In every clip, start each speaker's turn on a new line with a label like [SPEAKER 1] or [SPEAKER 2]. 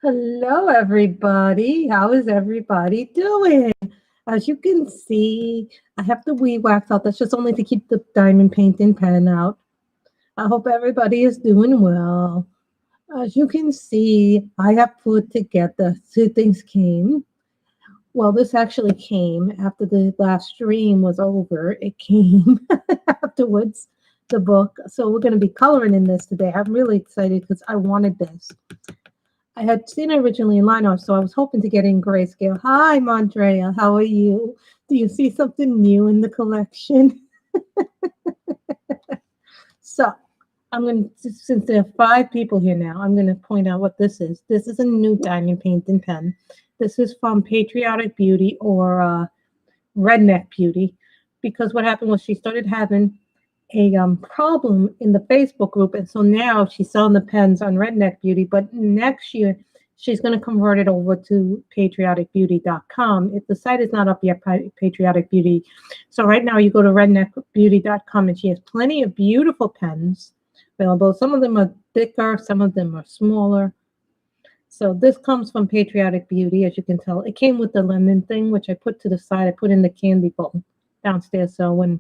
[SPEAKER 1] Hello, everybody. How is everybody doing? As you can see, I have the weed wax out. That's just only to keep the diamond painting pen out. I hope everybody is doing well. As you can see, I have put together two things came. Well, this actually came after the last stream was over. It came afterwards, the book. So we're going to be coloring in this today. I'm really excited because I wanted this. I had seen it originally in line art, so I was hoping to get in grayscale. Hi, Mondrea. How are you? Do you see something new in the collection? So, I'm going to, since there are 5 people here now, I'm going to point out what this is. This is a new diamond painting pen. This is from Patriotic Beauty or RedNeck Beauty, because what happened was she started having a problem in the Facebook group, and so now she's selling the pens on RedNeck Beauty. But next year, she's going to convert it over to patrioticbeauty.com. If the site is not up yet, Patriotic Beauty. So right now, you go to redneckbeauty.com, and she has plenty of beautiful pens available. Some of them are thicker, some of them are smaller. So this comes from Patriotic Beauty, as you can tell. It came with the lemon thing, which I put to the side. I put in the candy bowl downstairs, so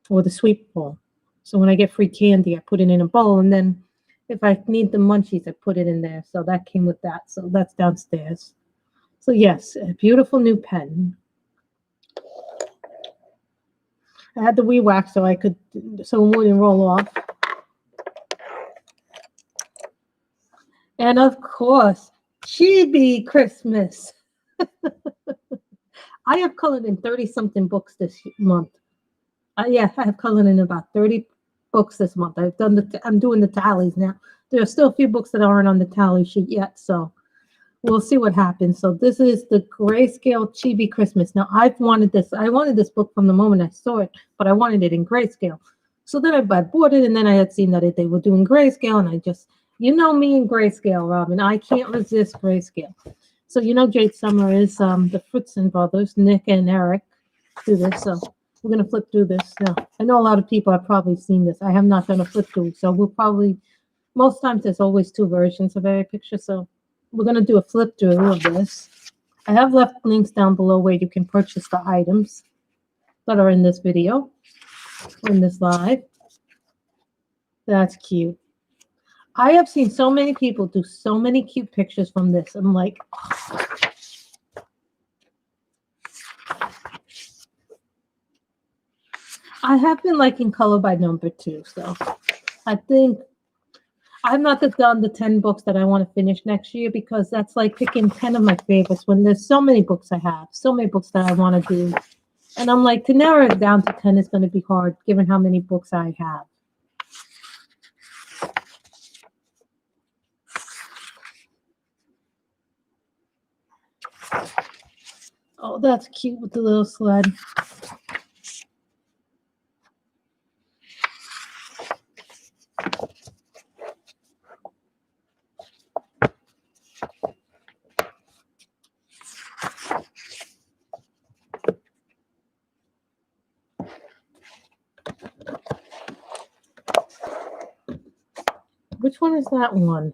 [SPEAKER 1] or the sweet bowl. So when I get free candy, I put it in a bowl, and then if I need the munchies, I put it in there. So that came with that. So that's downstairs. So yes, a beautiful new pen. I had the weed wax so it wouldn't roll off. And of course, Chibi Christmas. I have colored in 30-something books this month. Yeah, I have colored in about 30 books this month. I'm doing the tallies now. There are still a few books that aren't on the tally sheet yet, so we'll see what happens. So this is the Grayscale Chibi Christmas. Now, I've wanted this. I wanted this book from the moment I saw it, but I wanted it in grayscale. So then I bought it, and then I had seen that they were doing grayscale, and I just, you know me in grayscale, Robin. I can't resist grayscale. So you know Jade Summer is the Fritzen brothers, Nick and Eric, do this. So we're going to flip through this. Now, I know a lot of people have probably seen this. I have not done a flip through, so we'll probably, most times there's always 2 versions of every picture, so we're going to do a flip through of this. I have left links down below where you can purchase the items that are in this video, in this live. That's cute. I have seen so many people do so many cute pictures from this. I'm like, oh. I have been liking color by number too, so I think I'm not done the 10 books that I want to finish next year, because that's like picking 10 of my favorites when there's so many books I have, so many books that I want to do. And I'm like, to narrow it down to 10 is going to be hard given how many books I have. Oh, that's cute with the little sled. Which one is that one?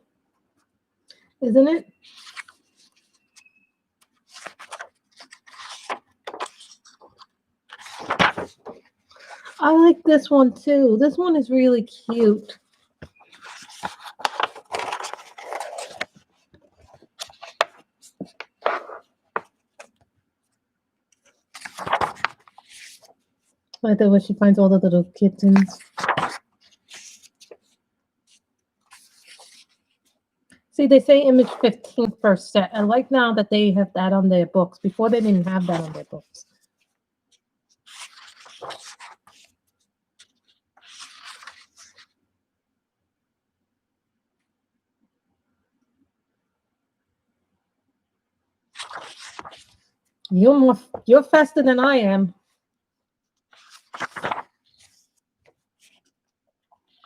[SPEAKER 1] Isn't it? I like this one too. This one is really cute. I like that when she finds all the little kittens. See, they say image 15 first set. I like now that they have that on their books. Before they didn't have that on their books. You're faster than I am.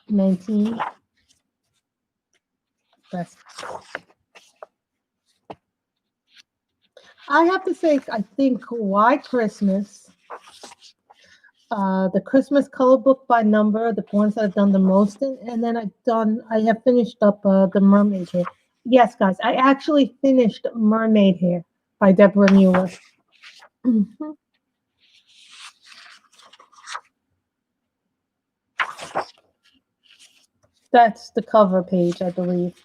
[SPEAKER 1] 19. Best. I have to say, I think Why Christmas, the Christmas color book by number, the ones I've done the most in, and then I have finished up the mermaid here. Yes, guys, I actually finished Mermaid Hair by Deborah Mueller. Mhm. That's the cover page, I believe.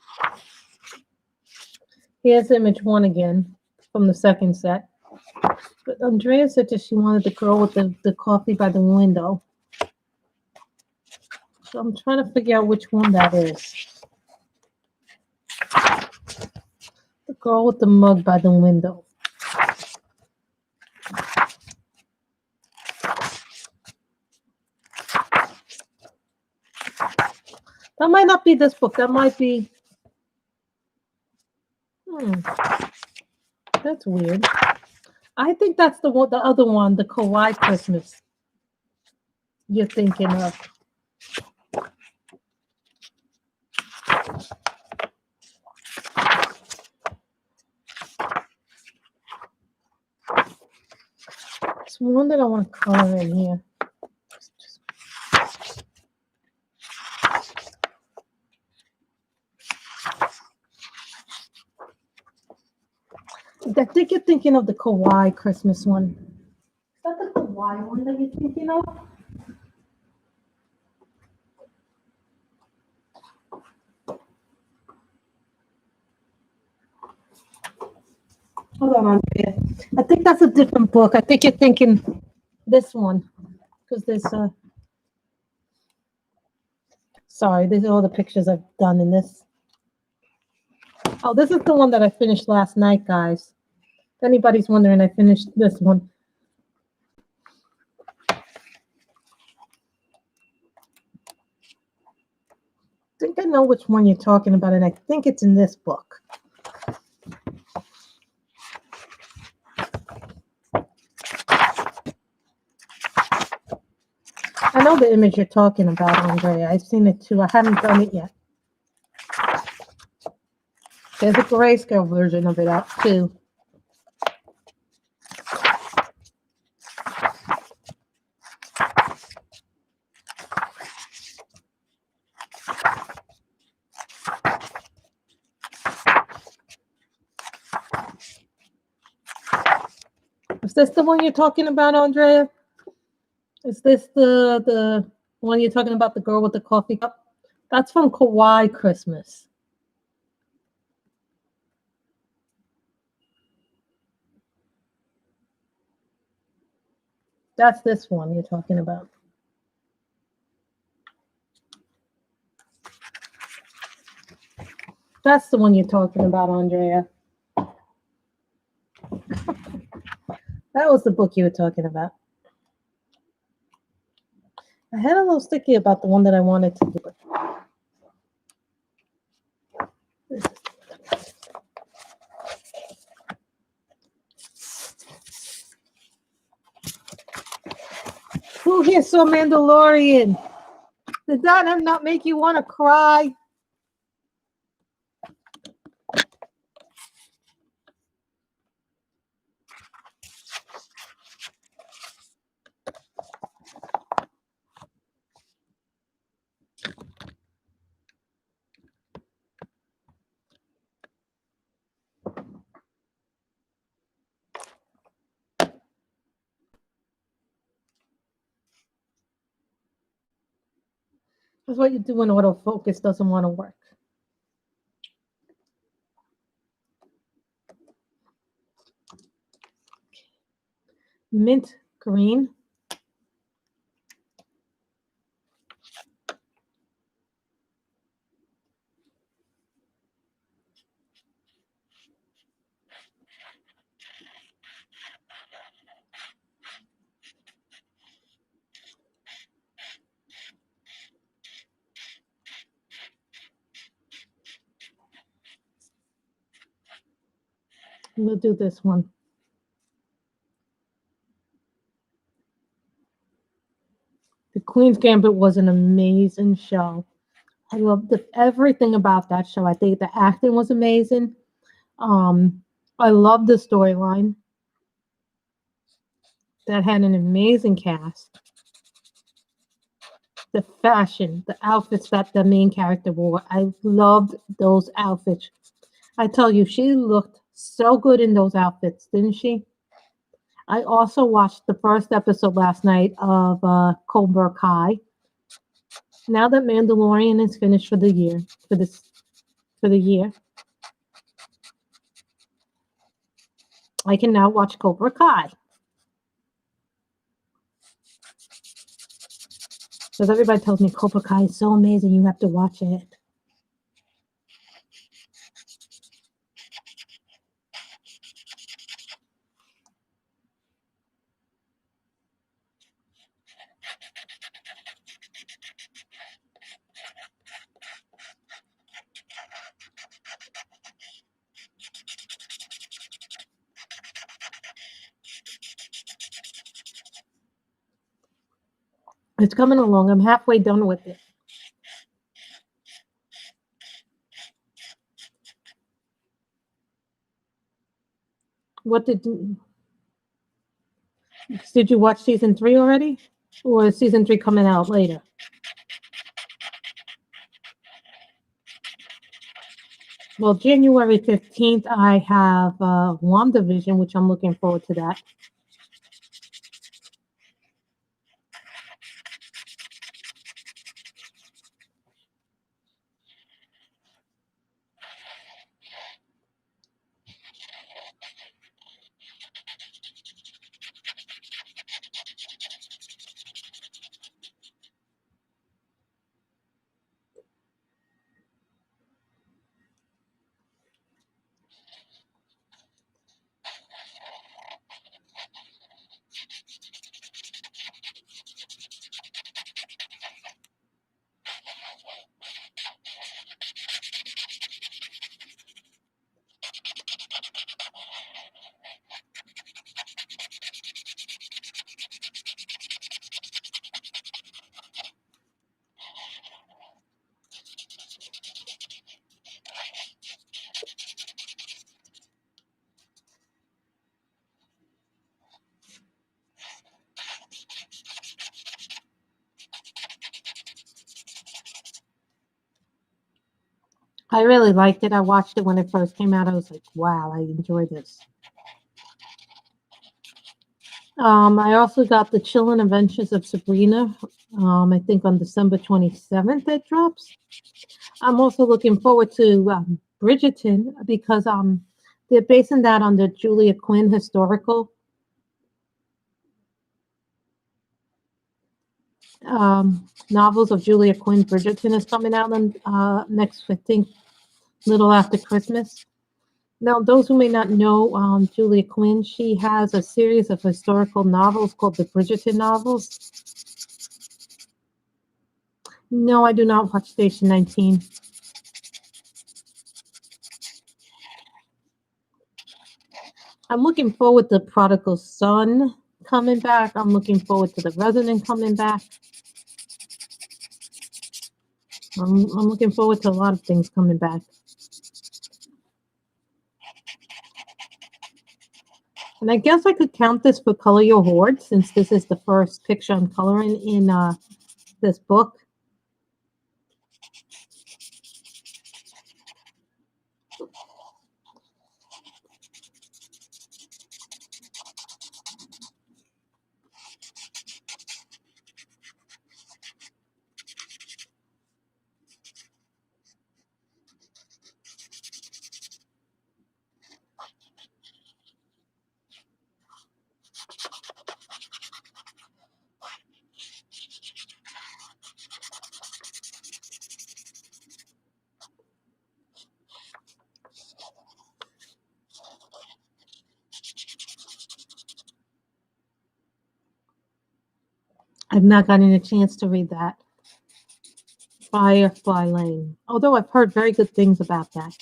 [SPEAKER 1] Here's image 1 again from the second set. But Andrea said that she wanted the girl with the coffee by the window. So I'm trying to figure out which one that is. The girl with the mug by the window. That might not be this book. That might be... That's weird. I think that's the one, the other one, the Kawaii Christmas you're thinking of. It's one that I want to color in here. I think you're thinking of the Kawaii Christmas one. Is that the Kawaii one that you're thinking of? Hold on, Andrea. I think that's a different book. I think you're thinking this one. Because there's sorry, these are all the pictures I've done in this. Oh, this is the one that I finished last night, guys. If anybody's wondering, I finished this one. I think I know which one you're talking about, and I think it's in this book. I know the image you're talking about, Andrea. I've seen it too. I haven't done it yet. There's a grayscale version of it out too. Is this the one you're talking about, Andrea? Is this the one you're talking about, the girl with the coffee cup? That's from Kawaii Christmas. That's this one you're talking about. That's the one you're talking about, Andrea. That was the book you were talking about. I had a little sticky about the one that I wanted to do. Who here saw Mandalorian? Did that not make you want to cry? That's what you do when autofocus doesn't want to work. Mint green. We'll do this one. The Queen's Gambit was an amazing show. I loved everything about that show. I think the acting was amazing. I loved the storyline. That had an amazing cast. The fashion, the outfits that the main character wore. I loved those outfits. I tell you, she looked so good in those outfits, didn't she? I also watched the first episode last night of Cobra Kai. Now that Mandalorian is finished for the year, for the year, I can now watch Cobra Kai because everybody tells me Cobra Kai is so amazing. You have to watch it. It's coming along. I'm halfway done with it. What did you watch season 3 already? Or is season 3 coming out later? Well, January 15th, I have WandaVision, which I'm looking forward to that. I really liked it. I watched it when it first came out. I was like, wow, I enjoyed this. I also got the Chilling Adventures of Sabrina. I think on December 27th it drops. I'm also looking forward to Bridgerton because they're basing that on the Julia Quinn historical novels of Julia Quinn. Bridgerton is coming out on next, I think, little after Christmas. Now, those who may not know Julia Quinn, she has a series of historical novels called the Bridgerton novels. No, I do not watch Station 19. I'm looking forward to Prodigal Son coming back. I'm looking forward to The Resident coming back. I'm looking forward to a lot of things coming back. And I guess I could count this for Color Your Horde since this is the first picture I'm coloring in this book. I've not gotten a chance to read that. Firefly Lane. Although I've heard very good things about that.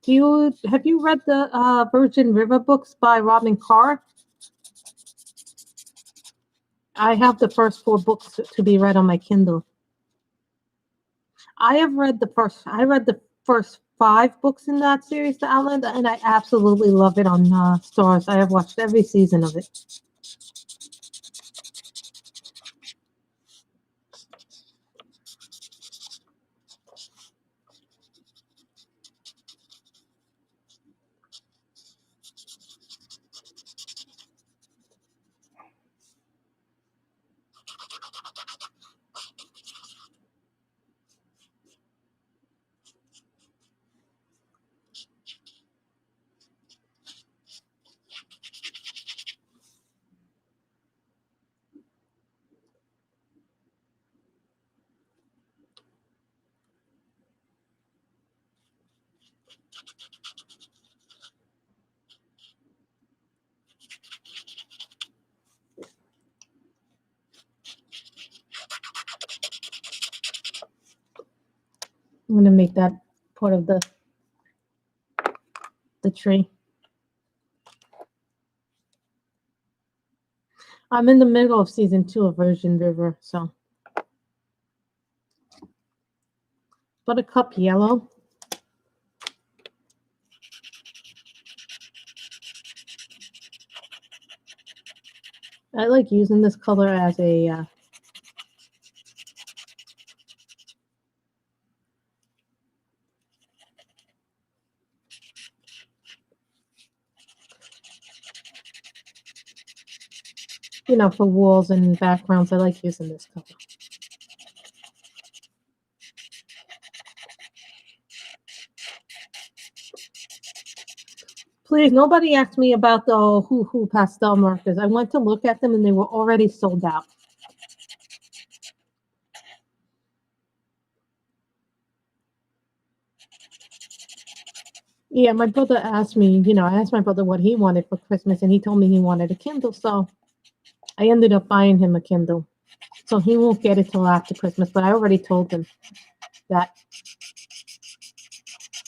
[SPEAKER 1] Have you read the Virgin River books by Robin Carr? I have the first 4 books to be read on my Kindle. I read the first 5 books in that series, The Outlander, and I absolutely love it on Stars. I have watched every season of it. I'm gonna make that part of the tree. I'm in the middle of season 2 of Virgin River, so Buttercup Yellow. I like using this color as a you know, for walls and backgrounds. I like using this color. Please, nobody asked me about the Hoo pastel markers. I went to look at them and they were already sold out. Yeah, my brother asked me, you know, I asked my brother what he wanted for Christmas and he told me he wanted a Kindle, so I ended up buying him a Kindle. So he won't get it till after Christmas, but I already told him that.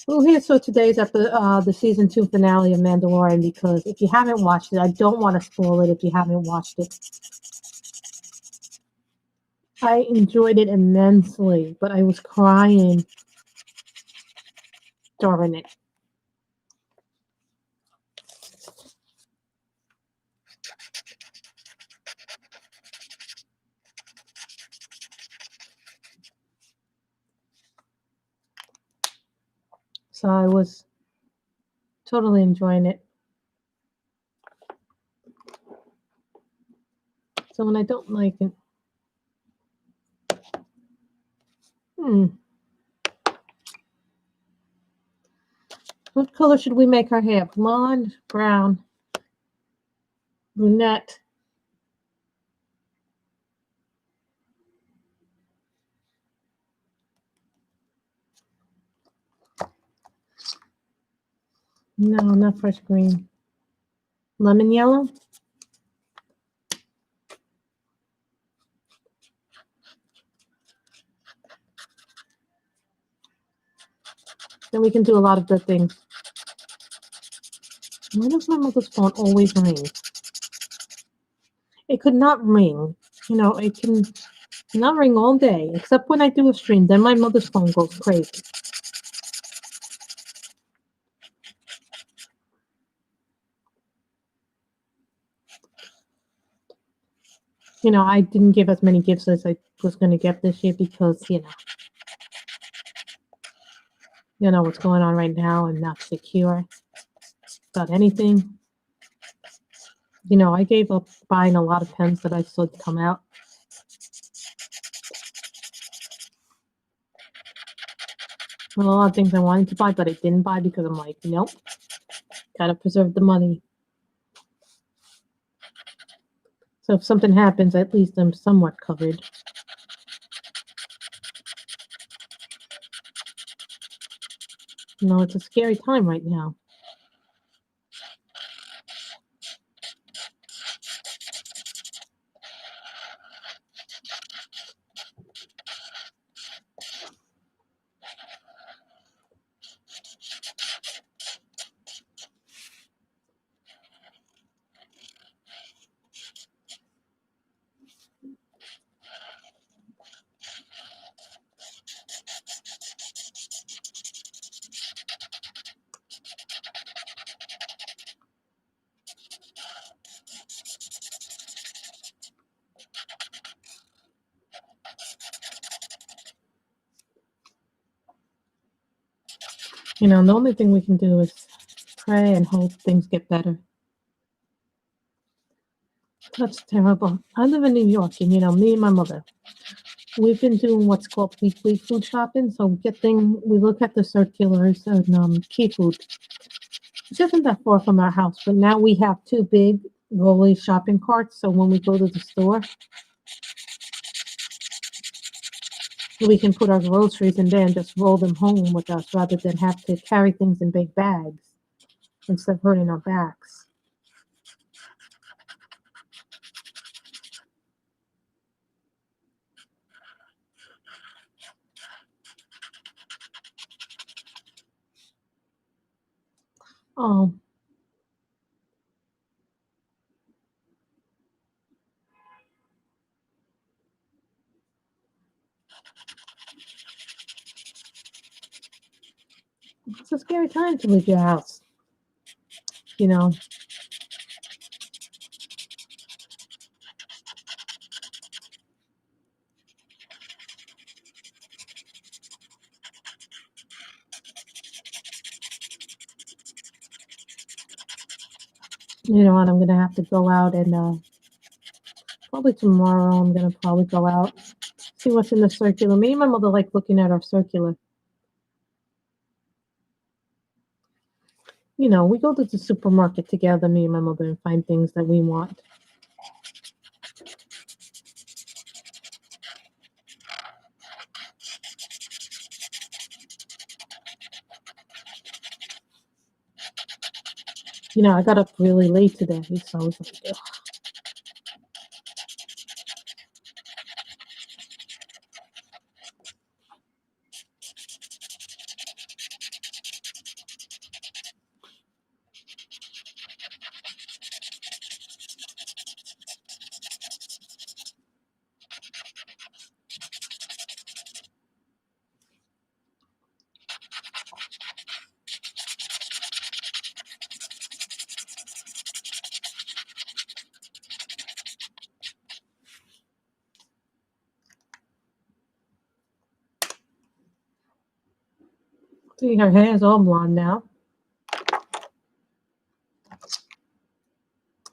[SPEAKER 1] Well, here, so today's the season 2 finale of Mandalorian, because if you haven't watched it, I don't want to spoil it if you haven't watched it. I enjoyed it immensely, but I was crying during it. So I was totally enjoying it. So when I don't like it, what color should we make our hair? Blonde, brown, brunette. No, not fresh green. Lemon yellow. Then we can do a lot of good things. Why does my mother's phone always ring? It could not ring. You know, it can not ring all day, except when I do a stream. Then my mother's phone goes crazy. You know, I didn't give as many gifts as I was going to get this year because, you know what's going on right now and not secure about anything. You know, I gave up buying a lot of pens that I saw would come out. Well, a lot of things I wanted to buy, but I didn't buy because I'm like, nope, gotta preserve the money. So if something happens, at least I'm somewhat covered. You know, it's a scary time right now. You know, the only thing we can do is pray and hope things get better. That's terrible. I live in New York, and you know, me and my mother, we've been doing what's called weekly food shopping. So we look at the circulars and Key Food, which isn't that far from our house. But now we have 2 big rolly shopping carts. So when we go to the store, we can put our groceries in there and just roll them home with us rather than have to carry things in big bags instead of hurting our backs. Oh, it's a scary time to leave your house. You know, you know what? I'm gonna have to go out and probably tomorrow. I'm gonna probably go out, see what's in the circular. Me and my mother like looking at our circular. You know, we go to the supermarket together, me and my mother, and find things that we want. You know, I got up really late today, so I was like, ugh. See, her hair is all blonde now.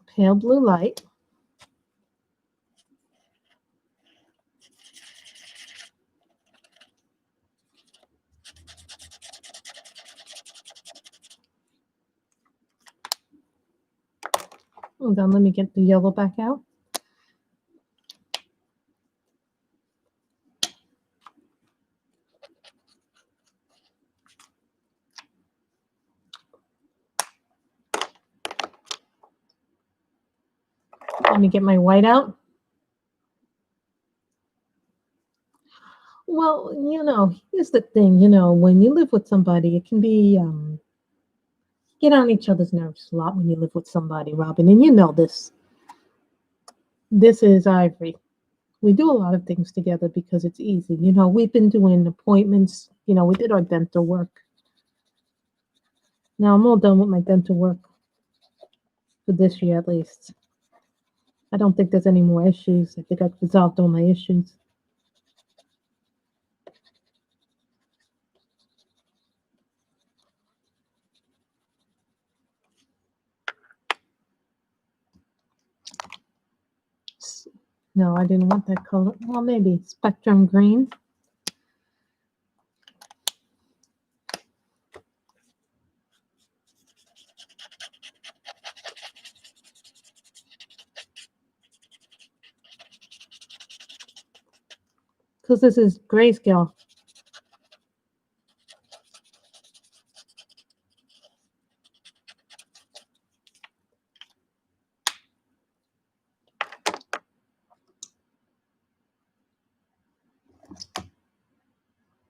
[SPEAKER 1] Pale blue light. Hold on, let me get the yellow back out. Let me get my white out. Well, you know, here's the thing. You know, when you live with somebody, it can be get on each other's nerves a lot when you live with somebody, Robin. And you know this. This is Ivory. We do a lot of things together because it's easy. You know, we've been doing appointments. You know, we did our dental work. Now I'm all done with my dental work for this year at least. I don't think there's any more issues. I think I've resolved all my issues. No, I didn't want that color. Well, maybe spectrum green. Because this is grayscale.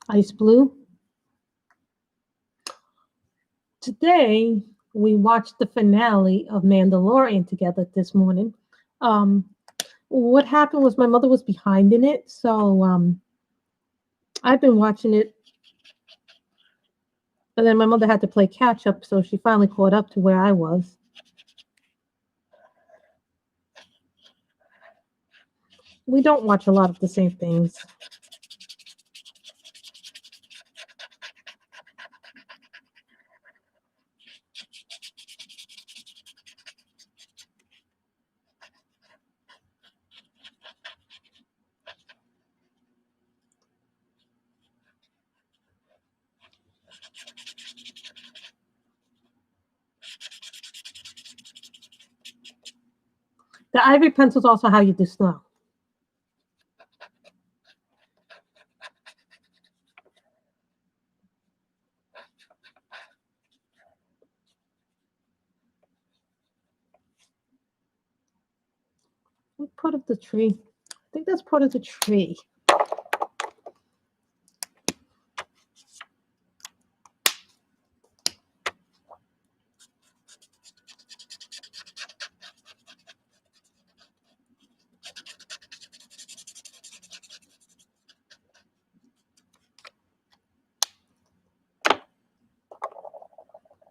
[SPEAKER 1] Ice blue. Today, we watched the finale of Mandalorian together this morning. What happened was my mother was behind in it, so I've been watching it, and then my mother had to play catch up, so she finally caught up to where I was. We don't watch a lot of the same things. The ivory pencil is also how you do snow. What part of the tree? I think that's part of the tree.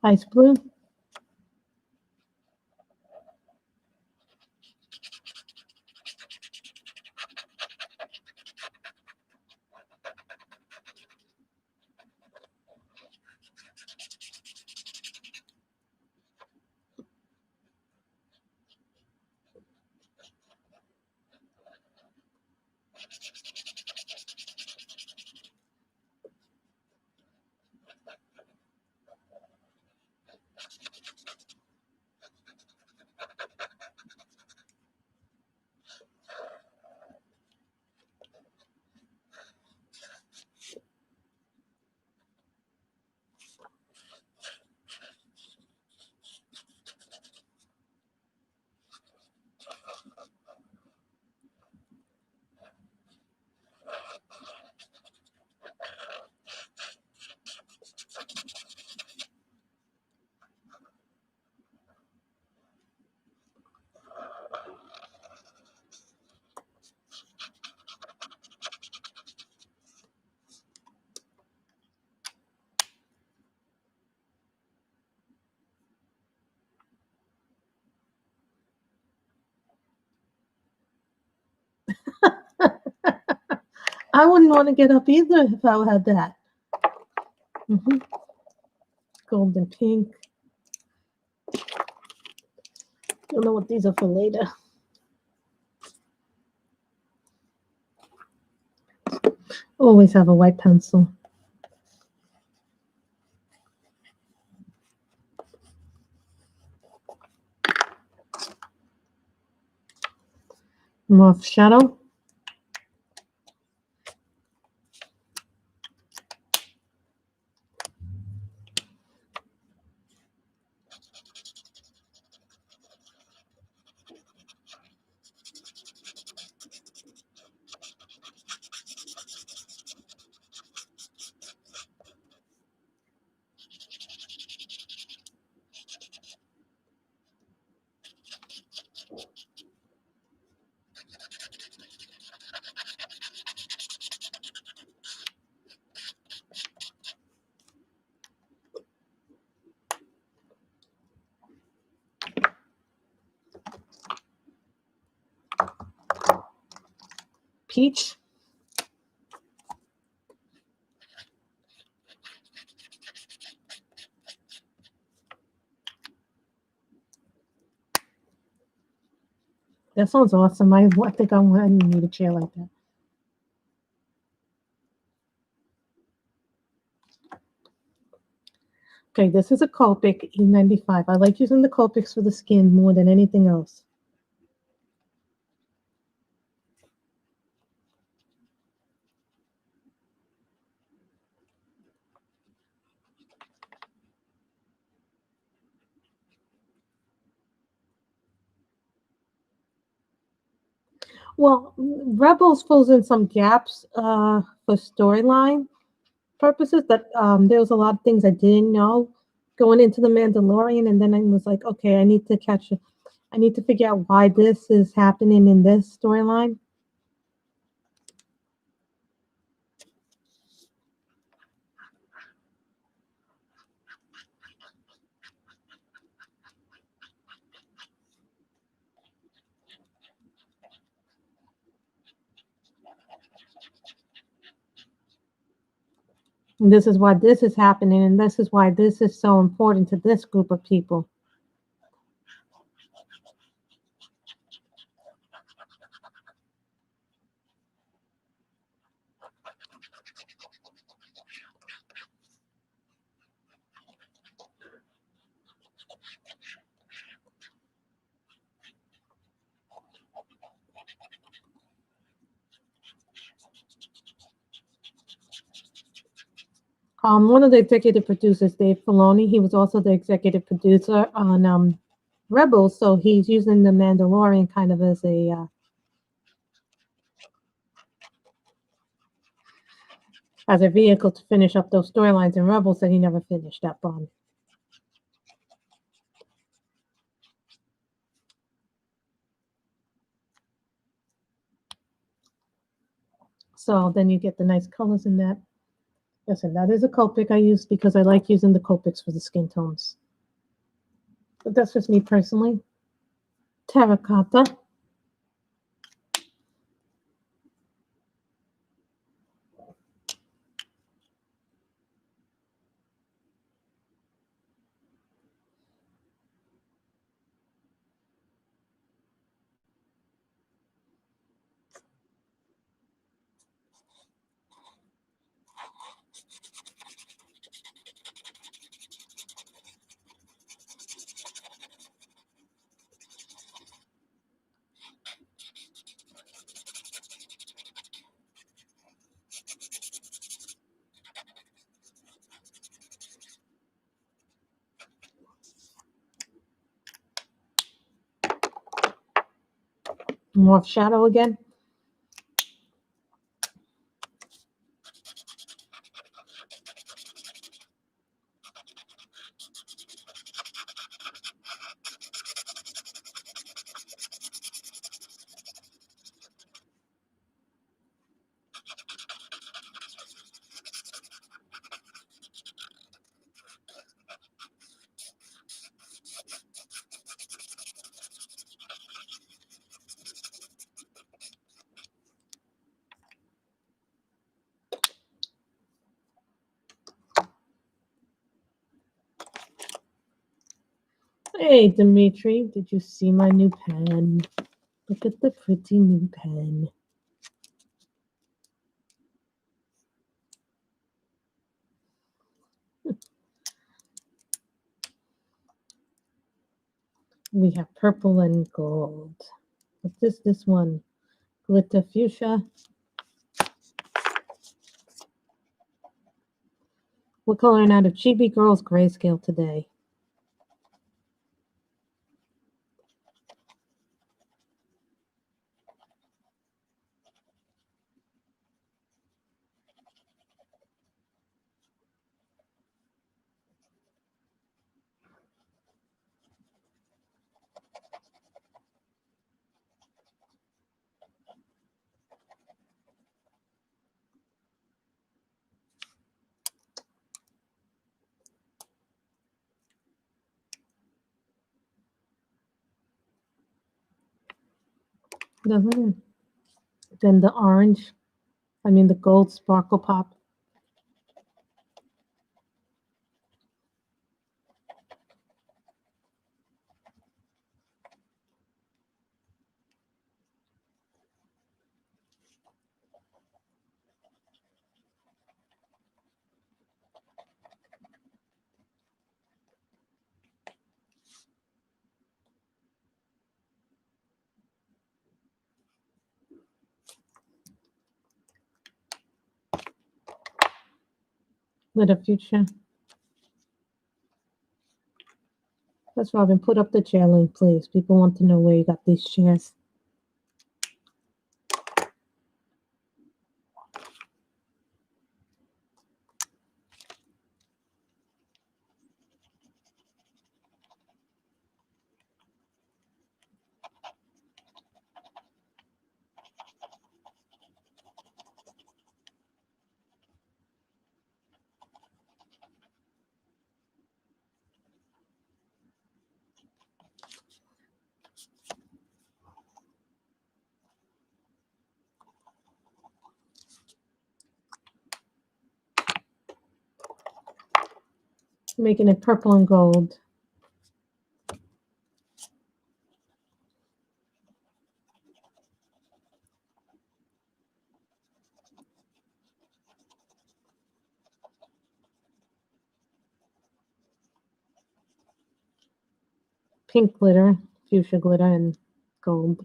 [SPEAKER 1] Ice blue. I wouldn't want to get up either if I had that. Golden pink. Don't know what these are for later. Always have a white pencil. More shadow. Peach. That sounds awesome. I think I need a chair like that. Okay, this is a Copic E95. I like using the Copics for the skin more than anything else. Well, Rebels fills in some gaps for storyline purposes. That there was a lot of things I didn't know going into the Mandalorian, and then I was like, okay, I need to catch it. I need to figure out why this is happening in this storyline. And this is why this is happening, and this is why this is so important to this group of people. One of the executive producers, Dave Filoni, he was also the executive producer on Rebels, so he's using the Mandalorian kind of as a vehicle to finish up those storylines in Rebels that he never finished up on. So then you get the nice colors in that. Listen, that is a Copic I use because I like using the Copics for the skin tones. But that's just me personally. Terracotta. More shadow again. Hey, Dimitri, did you see my new pen? Look at the pretty new pen. We have purple and gold. What's this one? Glitter fuchsia. We're coloring out of Chibi Girls Grayscale today. Then the orange, the gold sparkle pop. Glitter fuchsia. That's Robin. Put up the chair link, please. People want to know where you got these chairs. Making it purple and gold. Pink glitter, fuchsia glitter, and gold.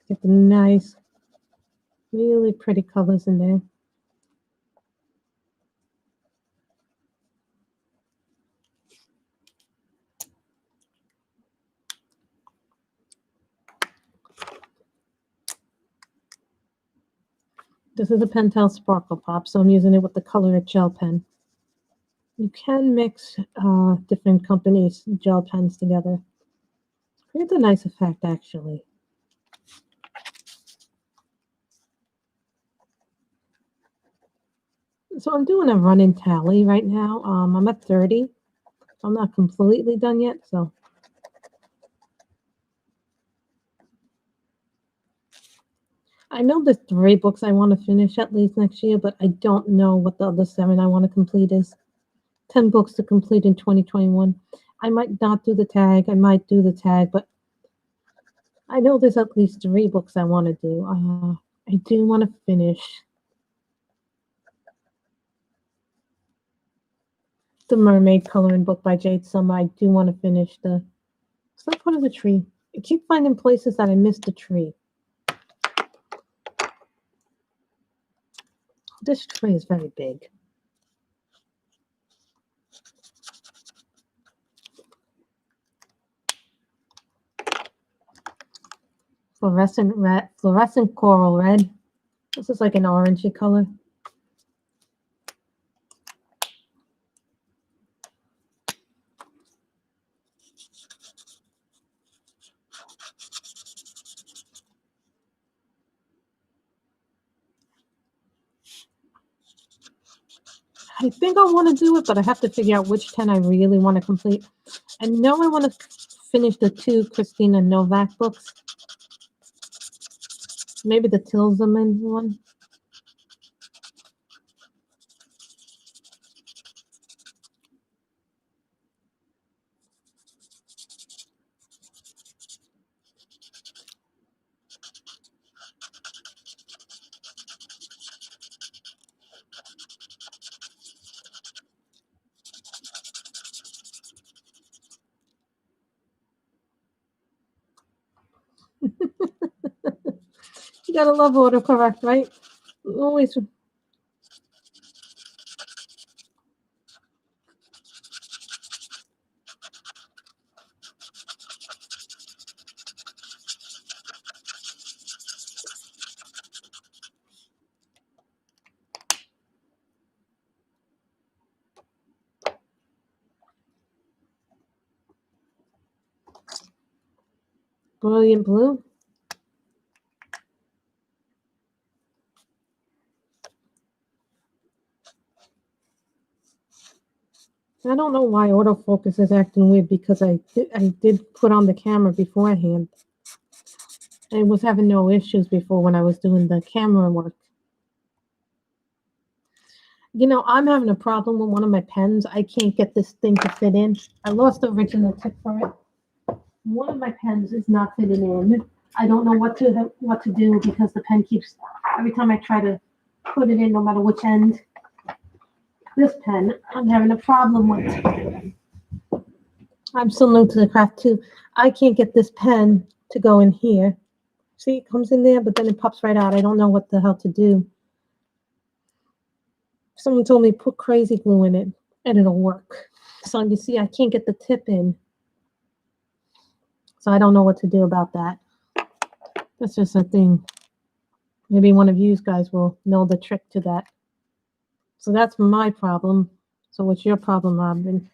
[SPEAKER 1] Get the nice, really pretty colors in there. This is a Pentel Sparkle Pop, so I'm using it with the Color It Gel pen. You can mix different companies' gel pens together. It's a nice effect, actually. So I'm doing a running tally right now. I'm at 30. I'm not completely done yet, so. I know there's 3 books I want to finish at least next year, but I don't know what the other 7 I want to complete is. 10 books to complete in 2021. I might not do the tag. I might do the tag, but I know there's at least 3 books I want to do. I do want to finish the Mermaid coloring book by Jade Summer. I do want to finish the. What's that part of the tree? I keep finding places that I missed the tree. This tree is very big. Fluorescent coral red. This is like an orangey color. I think I want to do it, but I have to figure out which 10 I really want to complete. I know I want to finish the 2 Christina Novak books. Maybe the Tilsman one. You gotta love autocorrect, right? Always. Brilliant blue. I don't know why autofocus is acting weird because I did put on the camera beforehand. I was having no issues before when I was doing the camera work. You know, I'm having a problem with one of my pens. I can't get this thing to fit in. I lost the original tip for it. One of my pens is not fitting in. I don't know what to do because the pen keeps every time I try to put it in, no matter which end. This pen, I'm having a problem with. I'm still new to the craft too. I can't get this pen to go in here. See, it comes in there, but then it pops right out. I don't know what the hell to do. Someone told me put crazy glue in it and it'll work. So you see, I can't get the tip in. So I don't know what to do about that. That's just a thing. Maybe one of you guys will know the trick to that. So that's my problem. So what's your problem, Robin?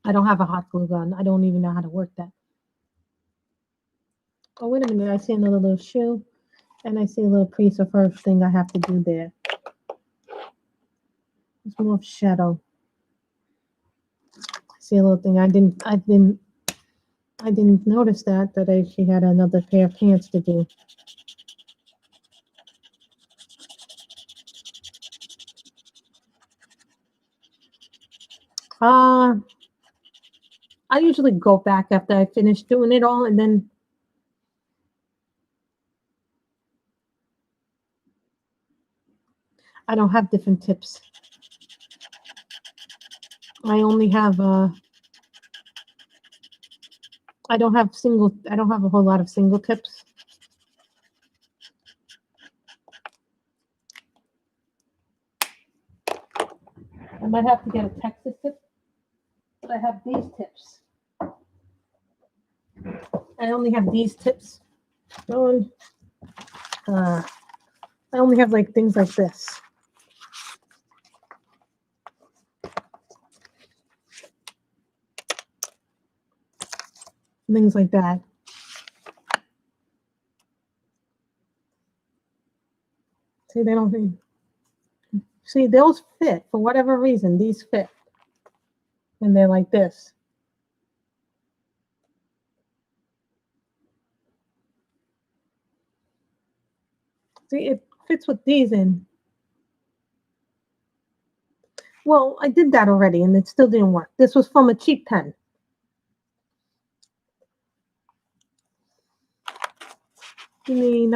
[SPEAKER 1] I don't have a hot glue gun. I don't even know how to work that. Oh, wait a minute. I see another little shoe. And I see a little piece of her thing I have to do there. It's more shadow. I see a little thing. I didn't notice that she had another pair of pants to do. I usually go back after I finish doing it all, and then I don't have different tips. I only have I don't have a whole lot of single tips. I might have to get a Texas tip, but I have these tips. I only have these tips going. I only have like things like this. Things like that. See, they don't. See, those fit for whatever reason. These fit, and they're like this. See, it fits with these in. Well, I did that already, and it still didn't work. This was from a cheap pen. You mean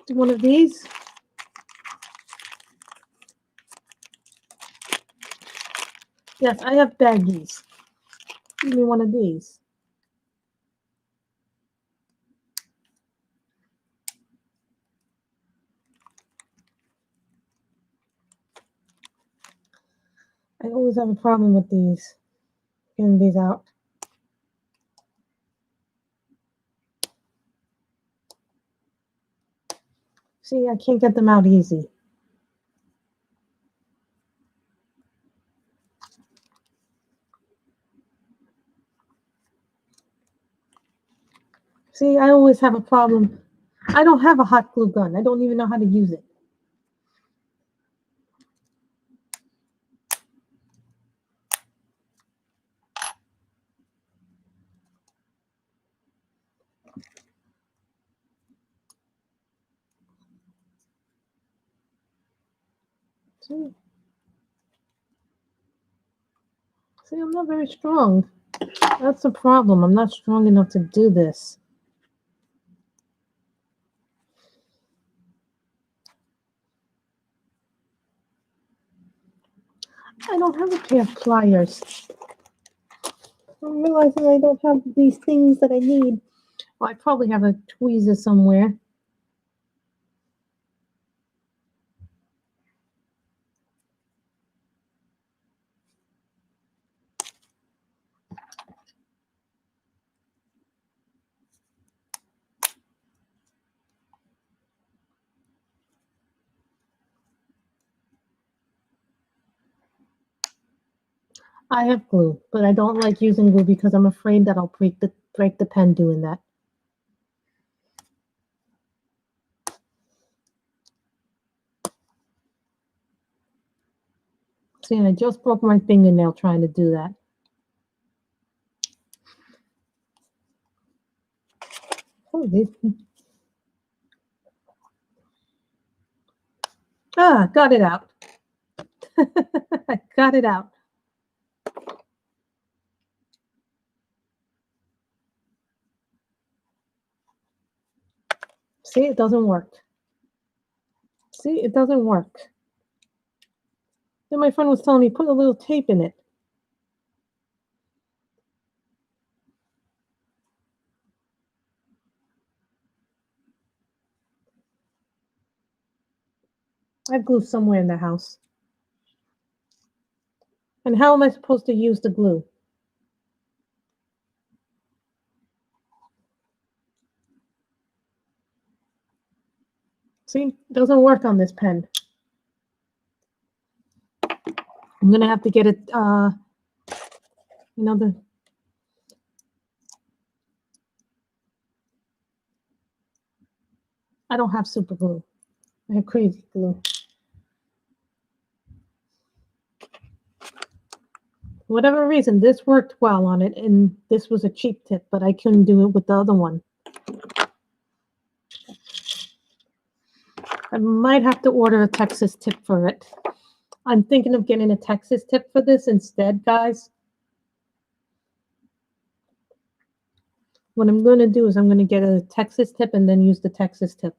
[SPEAKER 1] one of these? Yes, I have baggies. Give me one of these. I always have a problem with these. Getting these out. See, I can't get them out easy. See, I always have a problem. I don't have a hot glue gun. I don't even know how to use it. See, I'm not very strong. That's the problem. I'm not strong enough to do this. I don't have a pair of pliers. I'm realizing I don't have these things that I need. Well, I probably have a tweezer somewhere. I have glue, but I don't like using glue because I'm afraid that I'll break the pen doing that. See, I just broke my fingernail trying to do that. Oh, these. Ah, got it out. I got it out. See, it doesn't work. See, it doesn't work. Then my friend was telling me, put a little tape in it. I have glue somewhere in the house. And how am I supposed to use the glue? See, it doesn't work on this pen. I'm gonna have to get it, I don't have super glue. I have crazy glue. For whatever reason, this worked well on it, and this was a cheap tip, but I couldn't do it with the other one. I might have to order a Texas tip for it. I'm thinking of getting a Texas tip for this instead, guys. What I'm going to do is I'm going to get a Texas tip and then use the Texas tip.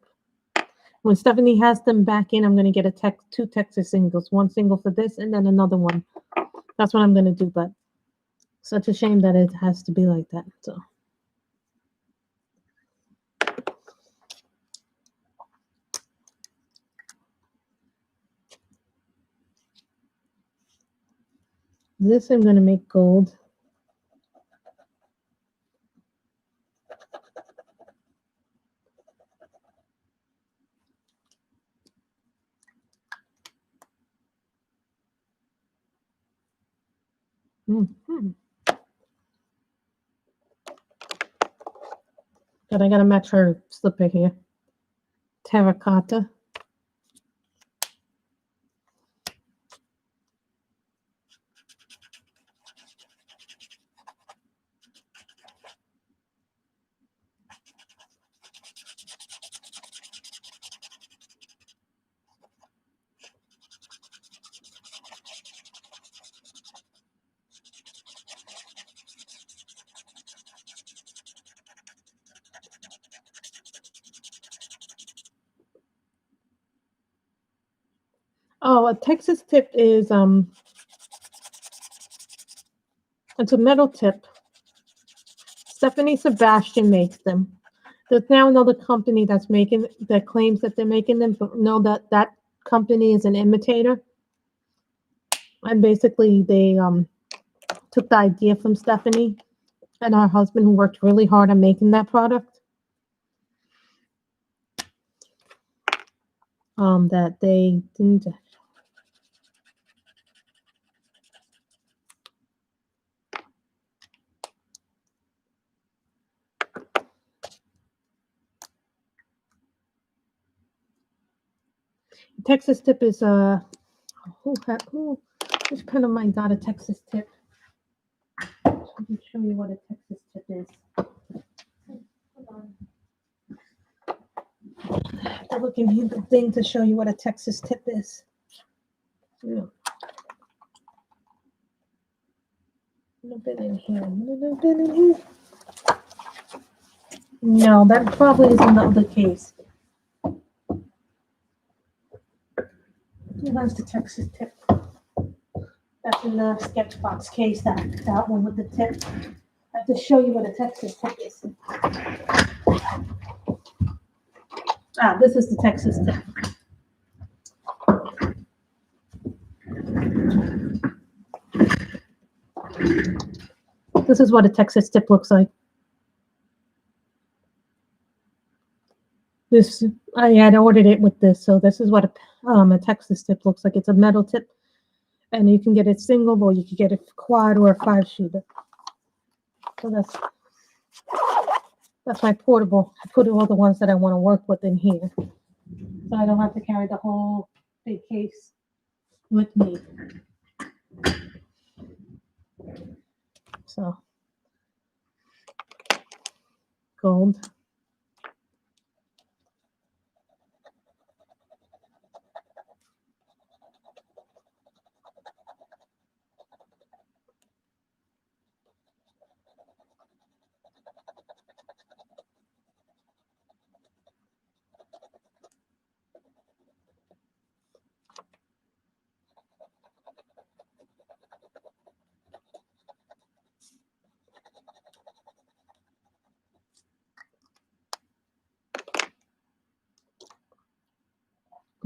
[SPEAKER 1] When Stephanie has them back in, I'm going to get two Texas singles, one single for this and then another one. That's what I'm going to do, but such a shame that it has to be like that. So this I'm going to make gold. Mm-hmm. But I got to match her slipper here. Terracotta. Oh, a Texas tip is it's a metal tip. Stephanie Sebastian makes them. There's now another company that claims that they're making them, but know that that company is an imitator. And basically, they took the idea from Stephanie and her husband, who worked really hard on making that product. That they didn't. Texas tip is which pen of mine got a Texas tip? Let me show you what a Texas tip is. Hold on. I'm looking at the thing to show you what a Texas tip is. Yeah. Would have been in here. Would have been in here. No, that probably is in the other case. That's the Texas tip. That's in the Sketchbox case, that one with the tip. I have to show you what a Texas tip is. This is the Texas tip. This is what a Texas tip looks like. This I had ordered it with this, so this is what a Texas tip looks like. It's a metal tip, and you can get it single, or you can get it quad or a 5-shooter. So that's my portable. I put all the ones that I want to work with in here, so I don't have to carry the whole big case with me. So gold.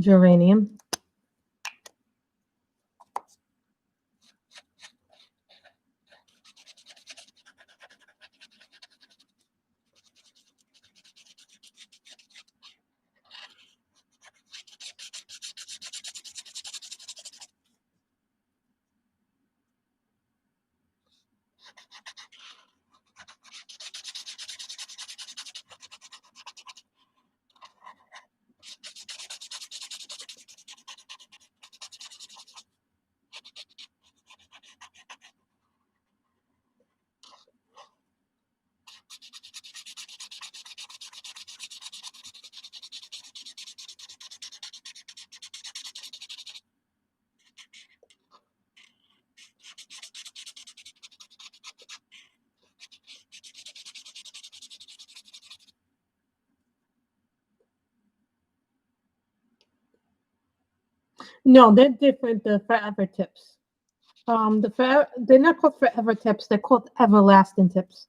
[SPEAKER 1] Geranium. No, they're different. The Forever Tips. They're not called Forever Tips. They're called Everlasting Tips,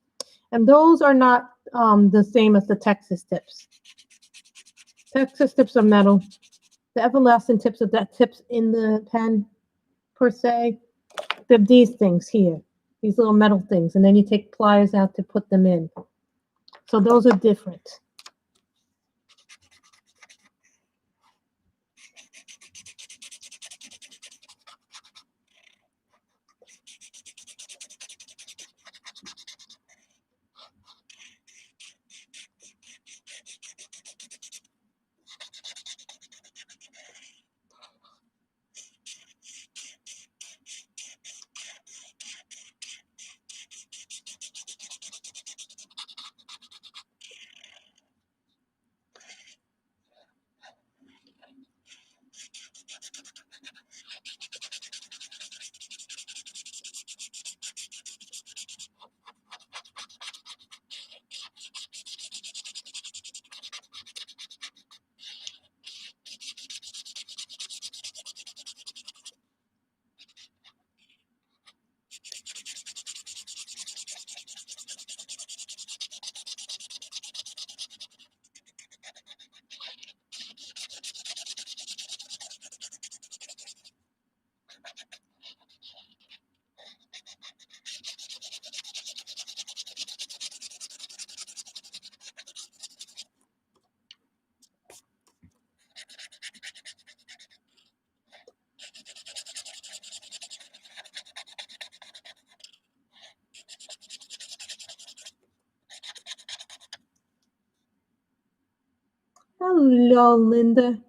[SPEAKER 1] and those are not the same as the Texas Tips. Texas Tips are metal. The Everlasting Tips are the tips in the pen per se. They're these things here, these little metal things, and then you take pliers out to put them in. So those are different. Hello, Linda.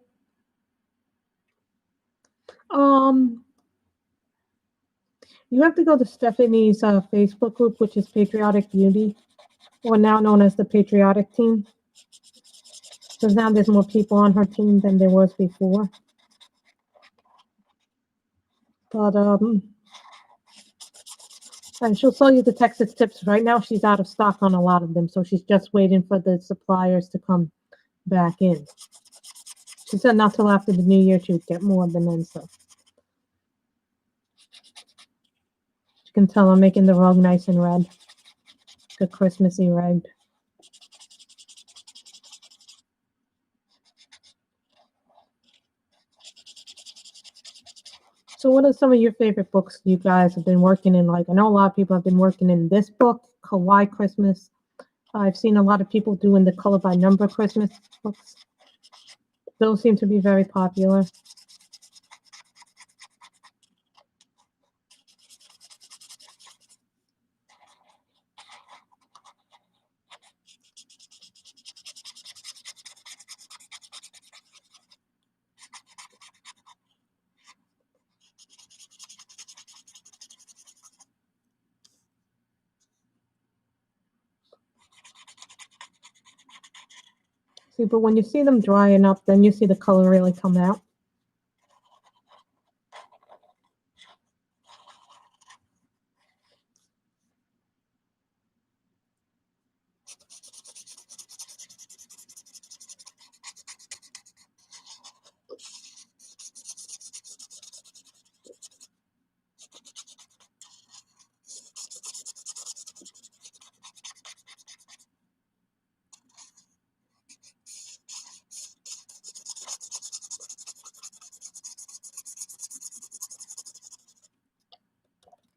[SPEAKER 1] You have to go to Stephanie's Facebook group, which is Patriotic Beauty, or now known as the Patriotic Team. Because now there's more people on her team than there was before. But and she'll sell you the Texas Tips. Right now, she's out of stock on a lot of them, so she's just waiting for the suppliers to come back in. She said not till after the new year she would get more of them in, so. You can tell I'm making the rug nice and red. Good Christmassy red. So what are some of your favorite books you guys have been working in? Like, I know a lot of people have been working in this book, Kawaii Christmas. I've seen a lot of people doing the color by number Christmas books. Those seem to be very popular. See, but when you see them drying up, then you see the color really come out.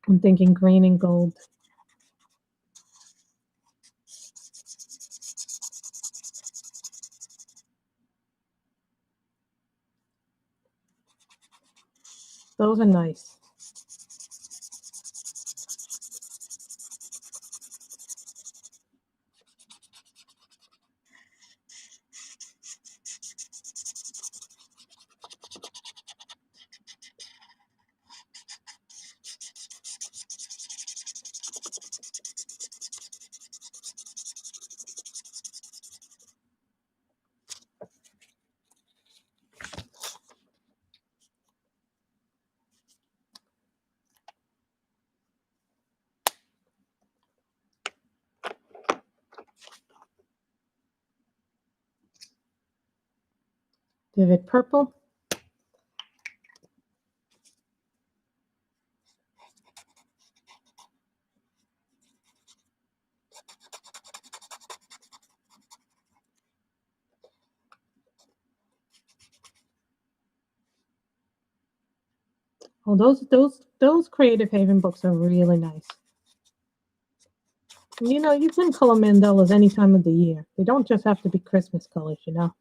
[SPEAKER 1] I'm thinking green and gold. Those are nice. Vivid purple. Oh, those Creative Haven books are really nice. You know, you can color mandalas any time of the year. They don't just have to be Christmas colors, you know.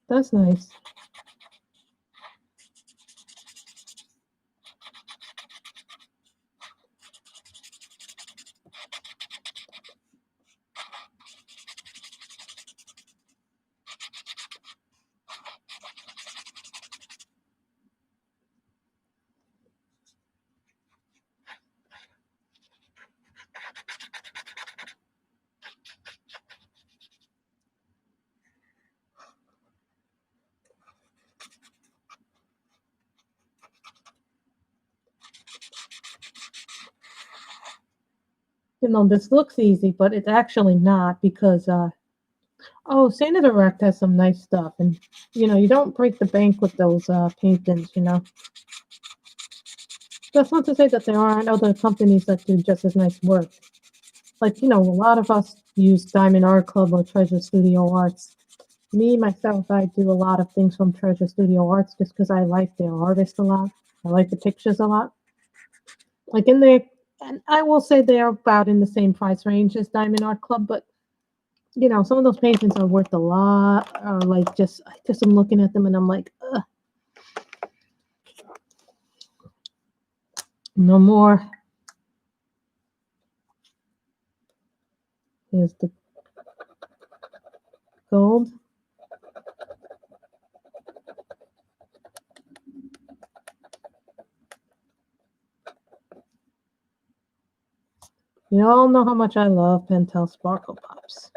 [SPEAKER 1] That's nice. You know, this looks easy, but it's actually not because oh, Santa Direct has some nice stuff, and you know, you don't break the bank with those paintings, you know. That's not to say that there aren't other companies that do just as nice work. Like, you know, a lot of us use Diamond Art Club or Treasure Studio Arts. Me, myself, I do a lot of things from Treasure Studio Arts just because I like their artists a lot. I like the pictures a lot. Like in there, and I will say they're about in the same price range as Diamond Art Club, but you know, some of those paintings are worth a lot. Or like just I'm looking at them and I'm like, ugh, no more. Here's the gold. You all know how much I love Pentel Sparkle Pops.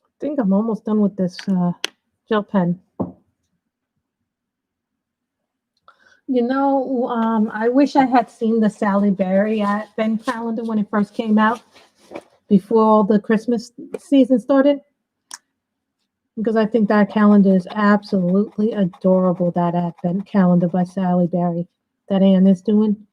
[SPEAKER 1] I think I'm almost done with this gel pen. You know, I wish I had seen the Sally Berry advent calendar when it first came out before all the Christmas season started. Because I think that calendar is absolutely adorable, that advent calendar by Sally Berry that Anne is doing.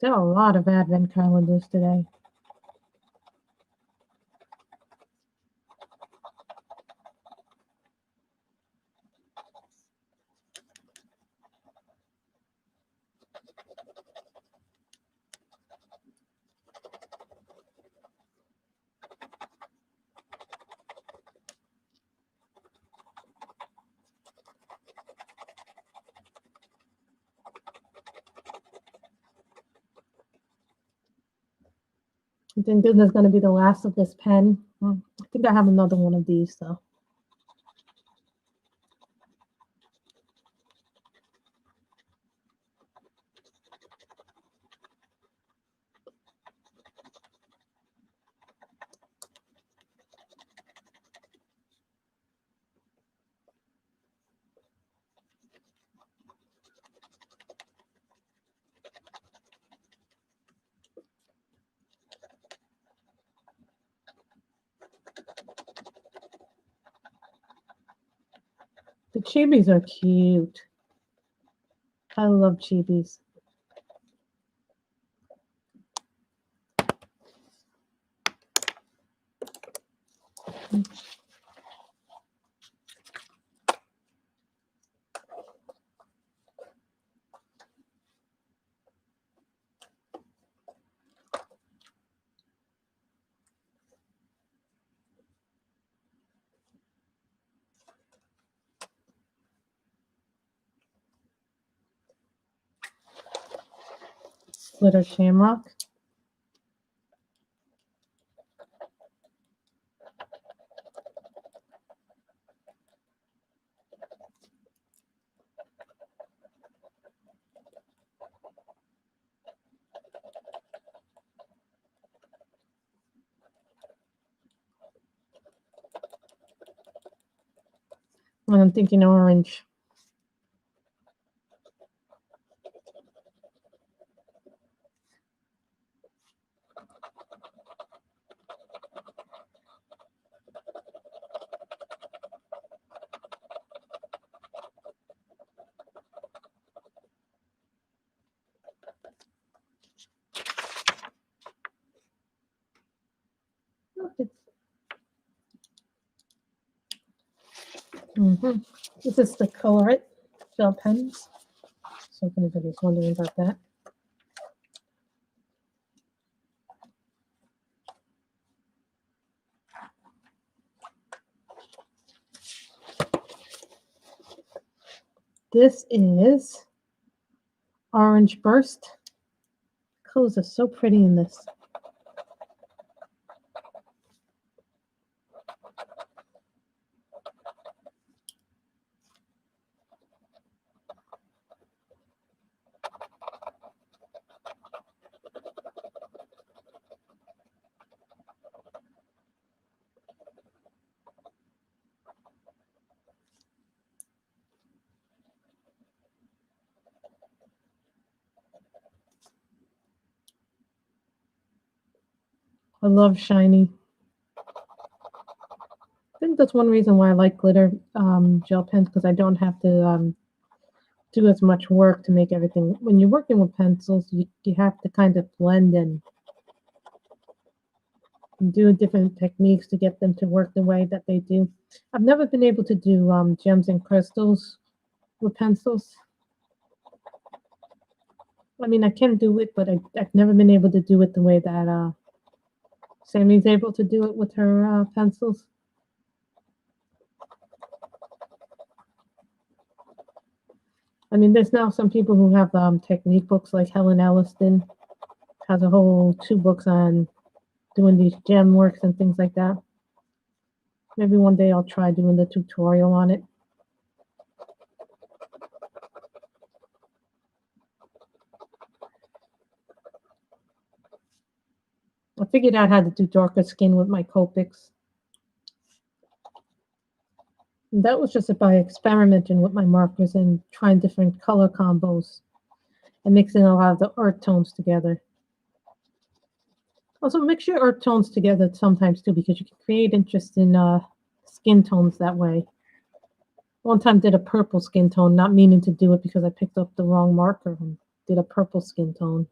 [SPEAKER 1] There are a lot of advent calendars today. I think this is going to be the last of this pen. I think I have another one of these though. The Chibis are cute. I love Chibis. Glitter Shamrock. And I'm thinking orange. This is the Color It gel pens. So if anybody's wondering about that. This is Orange Burst. Colors are so pretty in this. I love shiny. I think that's one reason why I like glitter gel pens, because I don't have to do as much work to make everything. When you're working with pencils, you have to kind of blend and do different techniques to get them to work the way that they do. I've never been able to do gems and crystals with pencils. I mean, I can do it, but I've never been able to do it the way that Sammy's able to do it with her pencils. I mean, there's now some people who have technique books, like Helen Elliston has a whole 2 books on doing these gem works and things like that. Maybe one day I'll try doing the tutorial on it. I figured out how to do darker skin with my Copics. And that was just by experimenting with my markers and trying different color combos and mixing a lot of the earth tones together. Also, mix your earth tones together sometimes too, because you can create interesting skin tones that way. One time did a purple skin tone, not meaning to do it because I picked up the wrong marker and did a purple skin tone.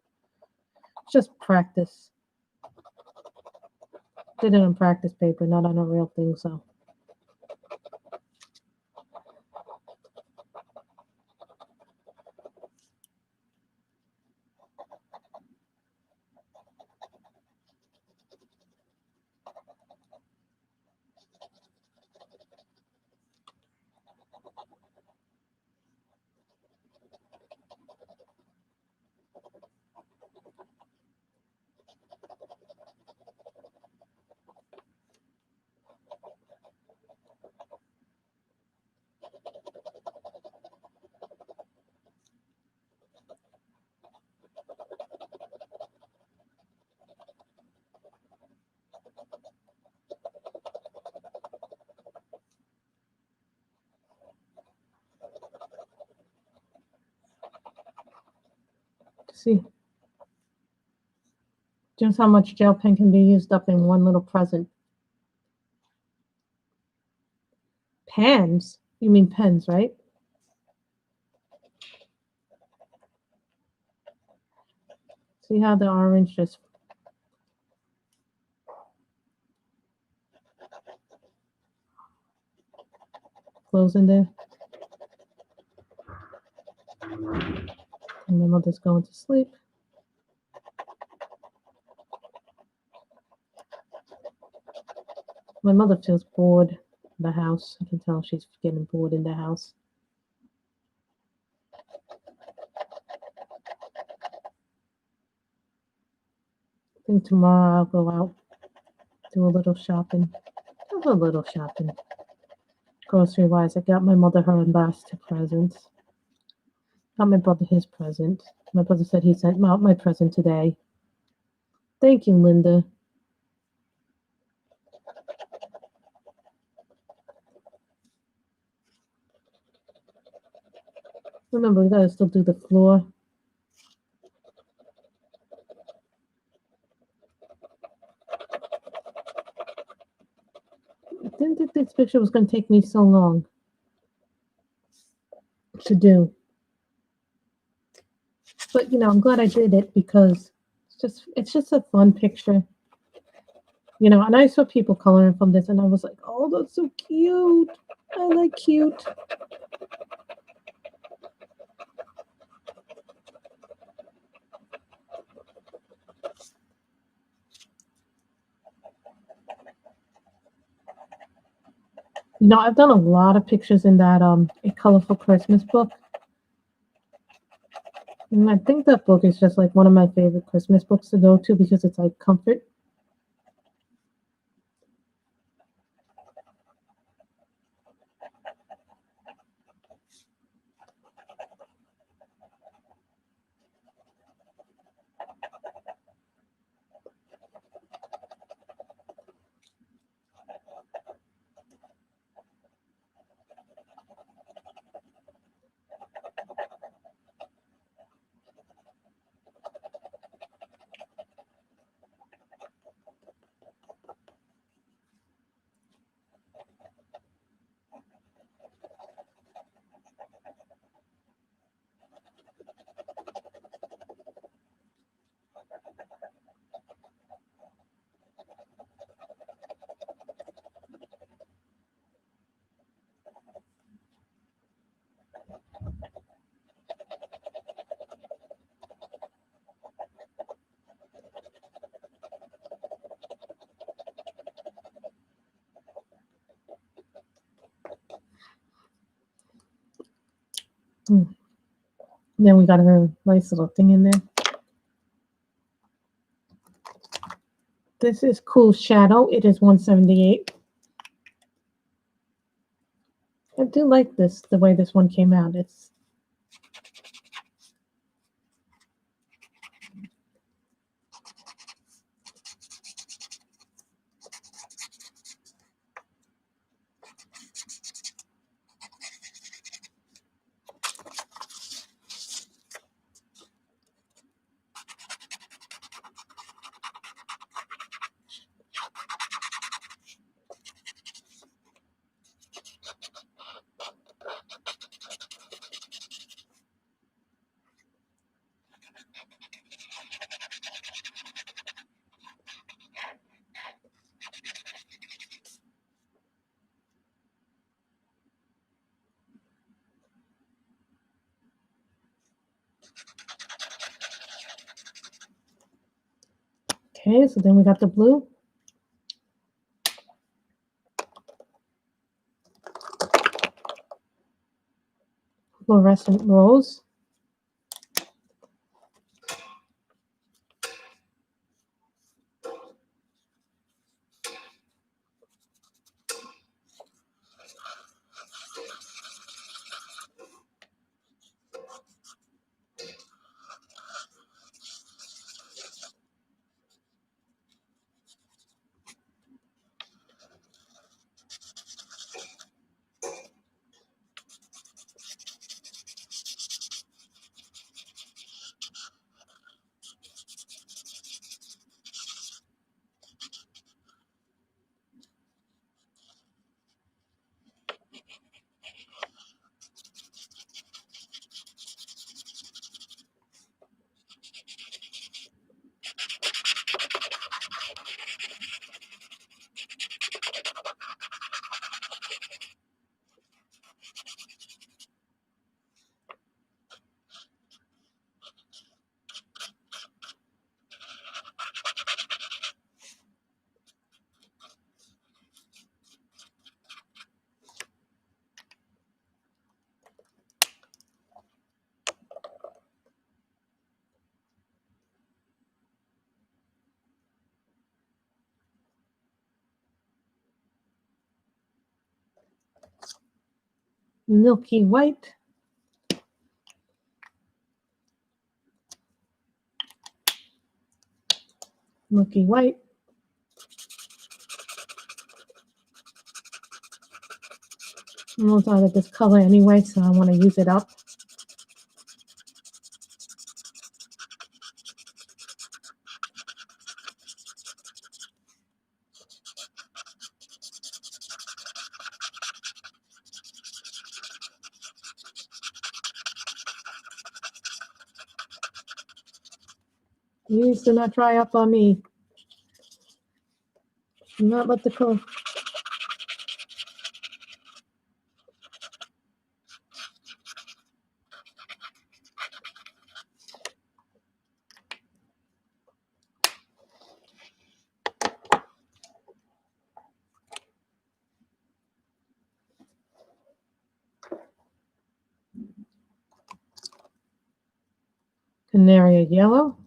[SPEAKER 1] It's just practice. Did it on practice paper, not on a real thing, so. See just how much gel pen can be used up in one little present. Pens? You mean pens, right? See how the orange just flows in there? And my mother's going to sleep. My mother feels bored in the house. I can tell she's getting bored in the house. I think tomorrow I'll go out, do a little shopping. Just a little shopping. Grocery wise, I got my mother her last 2 presents. Got my brother his present. My brother said he sent out my present today. Thank you, Linda. Remember, we gotta still do the floor. I didn't think this picture was gonna take me so long to do. But you know, I'm glad I did it because it's just a fun picture. You know, and I saw people coloring from this and I was like, oh, that's so cute. I like cute. You know, I've done a lot of pictures in that A Colorful Christmas book. And I think that book is just like one of my favorite Christmas books to go to because it's like comfort. Then we got her nice little thing in there. This is Cool Shadow. It is 178. I do like this, the way this one came out. It's okay, so then we got the blue. Fluorescent rose. milky white. Milky white. I'm almost out of this color anyway, so I want to use it up. These do not dry up on me. Do not let the color. Canary yellow.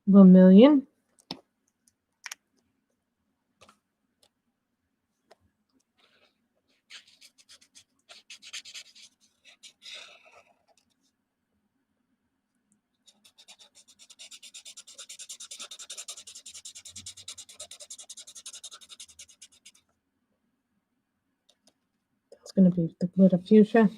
[SPEAKER 1] Vermilion. It's going to be the glitter fuchsia.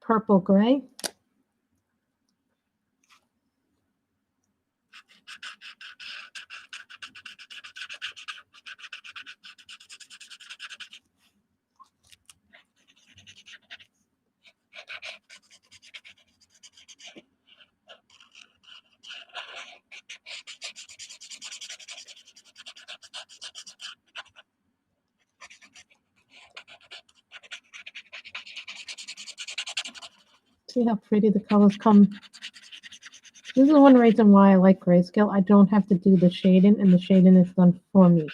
[SPEAKER 1] Purple gray. See how pretty the colors come. This is one reason why I like Grayscale. I don't have to do the shading, and the shading is done for me.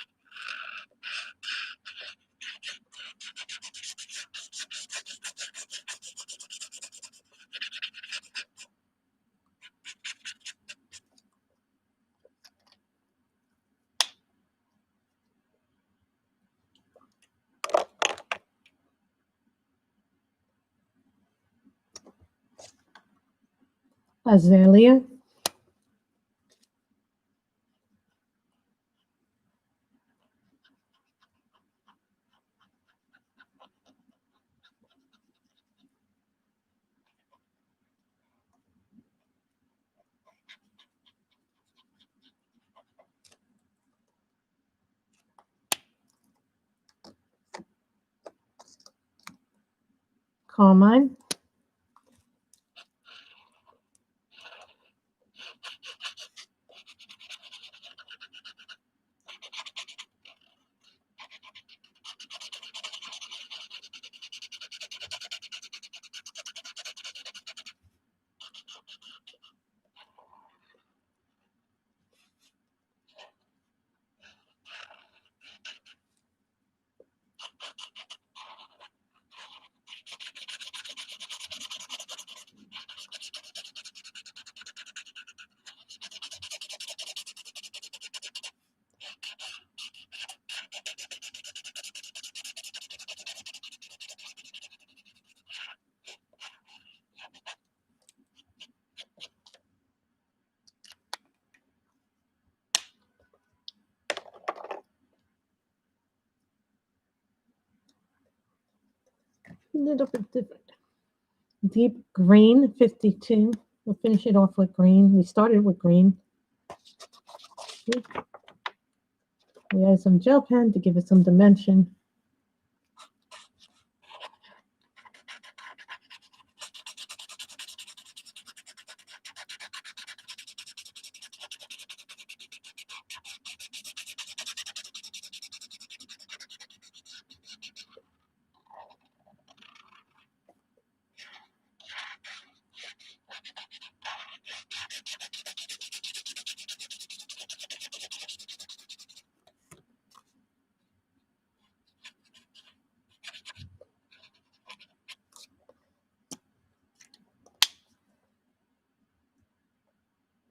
[SPEAKER 1] Azalea. Carmine. A little bit different. Deep green 52. We'll finish it off with green. We started with green. We added some gel pen to give it some dimension.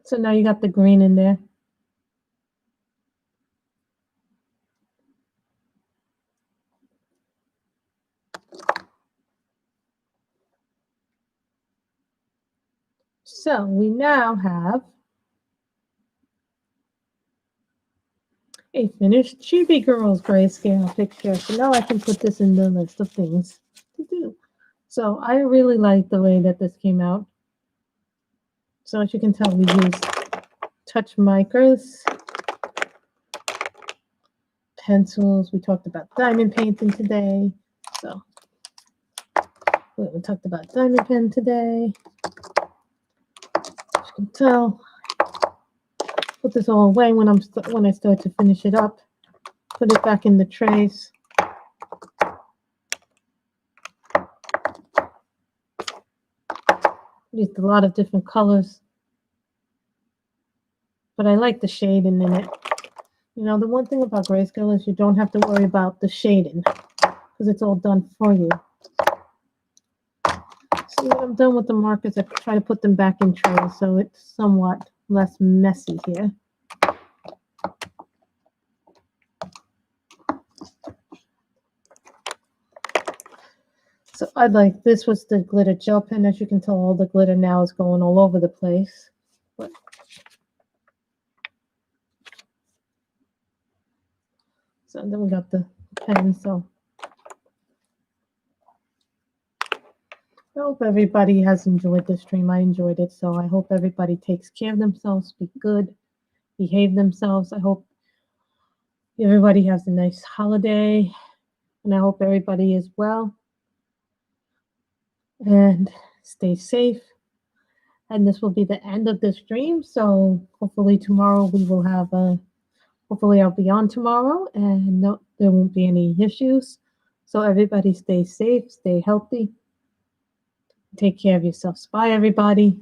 [SPEAKER 1] So now you got the green in there. So we now have a finished Chibi Girls Grayscale picture. So now I can put this in the list of things to do. So I really like the way that this came out. So as you can tell, we used touch markers, pencils. We talked about diamond painting today. So we talked about diamond pen today. As you can tell, put this all away when I start to finish it up. Put it back in the trays. Used a lot of different colors, but I like the shading in it. You know, the one thing about Grayscale is you don't have to worry about the shading because it's all done for you. So when I'm done with the markers, I try to put them back in trays so it's somewhat less messy here. So I'd like, this was the glitter gel pen. As you can tell, all the glitter now is going all over the place. But so then we got the pen. So I hope everybody has enjoyed this stream. I enjoyed it. So I hope everybody takes care of themselves, be good, behave themselves. I hope everybody has a nice holiday. And I hope everybody is well. And stay safe. And this will be the end of the stream. So hopefully tomorrow we will have hopefully I'll be on tomorrow and no, there won't be any issues. So everybody stay safe, stay healthy, take care of yourselves. Bye everybody.